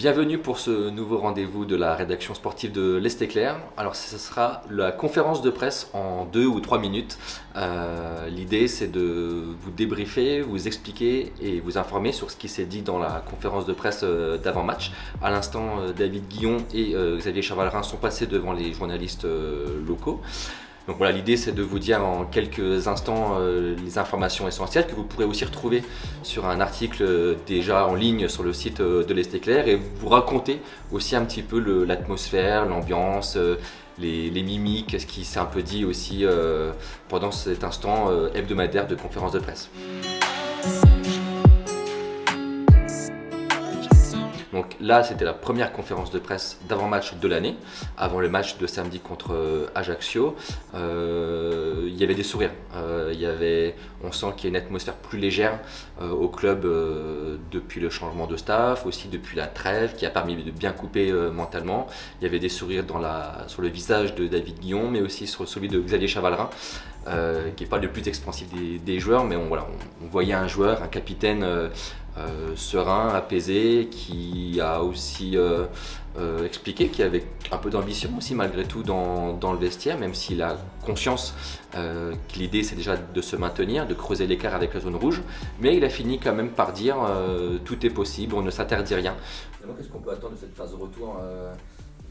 Bienvenue pour ce nouveau rendez-vous de la rédaction sportive de l'Est Éclair. Alors ce sera la conférence de presse en 2 ou 3 minutes. L'idée c'est de vous débriefer, vous expliquer et vous informer sur ce qui s'est dit dans la conférence de presse d'avant-match. À l'instant, David Guillon et Xavier Chavalrin sont passés devant les journalistes locaux. Donc voilà, l'idée c'est de vous dire en quelques instants les informations essentielles que vous pourrez aussi retrouver sur un article déjà en ligne sur le site de l'Est Éclair et vous raconter aussi un petit peu l'atmosphère, l'ambiance, les mimiques, ce qui s'est un peu dit aussi pendant cet instant hebdomadaire de conférence de presse. Donc là, c'était la première conférence de presse d'avant-match de l'année, avant le match de samedi contre Ajaccio. Il y avait des sourires, on sent qu'il y a une atmosphère plus légère au club depuis le changement de staff, aussi depuis la trêve qui a permis de bien couper mentalement. Il y avait des sourires sur le visage de David Guillon, mais aussi sur celui de Xavier Chavalrin, qui n'est pas le plus expansif des joueurs, mais on voyait un joueur, un capitaine serein, apaisé, qui a aussi expliqué qu'il y avait un peu d'ambition aussi malgré tout dans le vestiaire, même s'il a conscience que l'idée c'est déjà de se maintenir, de creuser l'écart avec la zone rouge, mais il a fini quand même par dire tout est possible, on ne s'interdit rien. Qu'est-ce qu'on peut attendre de cette phase de retour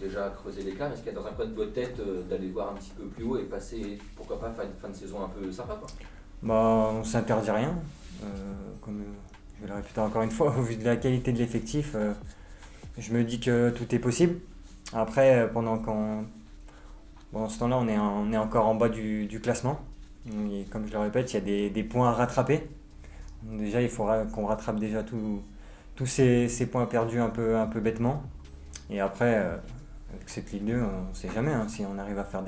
déjà creuser l'écart? Est-ce qu'il y a dans un coin de votre tête d'aller voir un petit peu plus haut et passer, pourquoi pas, faire une fin de saison un peu sympa quoi? On s'interdit rien, comme je vais le répéter encore une fois, au vu de la qualité de l'effectif, je me dis que tout est possible. Après, pendant ce temps-là, on est encore en bas du classement. Et comme je le répète, il y a des points à rattraper. Donc déjà, il faudra qu'on rattrape déjà tous ces points perdus un peu bêtement. Et après, avec cette Ligue 2, on ne sait jamais si on arrive à faire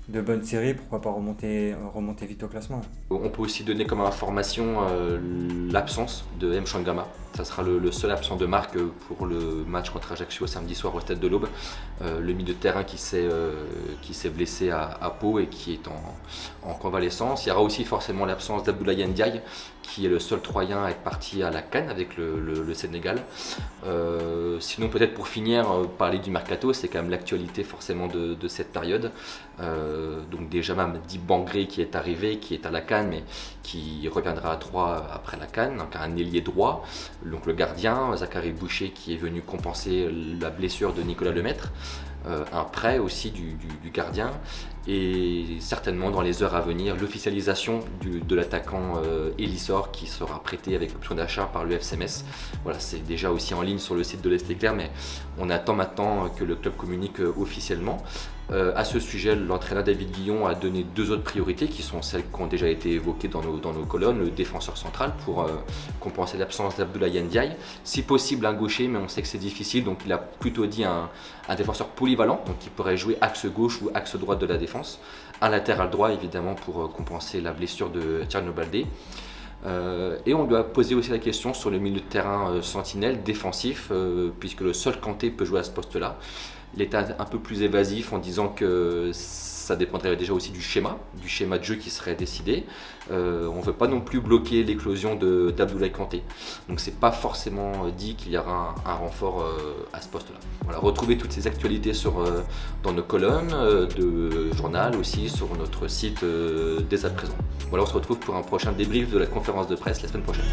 de bonnes séries, pourquoi pas remonter vite au classement. On peut aussi donner comme information l'absence de M. Changama. Ça sera le seul absent de marque pour le match contre Ajaccio samedi soir au Stade de l'Aube. Le milieu de terrain qui s'est blessé à Pau et qui est en convalescence. Il y aura aussi forcément l'absence d'Abdoulaye Ndiaye, qui est le seul Troyen à être parti à la CAN avec le Sénégal. Sinon peut-être pour finir, parler du mercato, c'est quand même l'actualité forcément de cette période. Donc déjà Mamadi Bangré qui est arrivé, qui est à la CAN mais qui reviendra à 3 après la CAN, donc un ailier droit, donc le gardien Zachary Boucher qui est venu compenser la blessure de Nicolas Lemaître, un prêt aussi du gardien et certainement dans les heures à venir l'officialisation de l'attaquant Elissor qui sera prêté avec option d'achat par le FC Metz. Voilà, c'est déjà aussi en ligne sur le site de l'Est Éclair, mais on attend maintenant que le club communique officiellement. À ce sujet, l'entraîneur David Guillon a donné 2 autres priorités qui sont celles qui ont déjà été évoquées dans nos colonnes. Le défenseur central pour compenser l'absence d'Abdoulaye Ndiaye, si possible un gaucher, mais on sait que c'est difficile, donc il a plutôt dit un défenseur polyvalent, donc qui pourrait jouer axe gauche ou axe droite de la défense. Un latéral droit évidemment pour compenser la blessure de Thierno Baldé. Et on lui a posé aussi la question sur le milieu de terrain sentinelle défensif, puisque le seul Kanté peut jouer à ce poste-là. Il était un peu plus évasif en disant que ça dépendrait déjà aussi du schéma de jeu qui serait décidé. On ne veut pas non plus bloquer l'éclosion d'Abdoulaye Kanté. Donc c'est pas forcément dit qu'il y aura un renfort à ce poste-là. Voilà, retrouvez toutes ces actualités dans nos colonnes de journal, aussi sur notre site dès à présent. Voilà, on se retrouve pour un prochain débrief de la conférence de presse la semaine prochaine.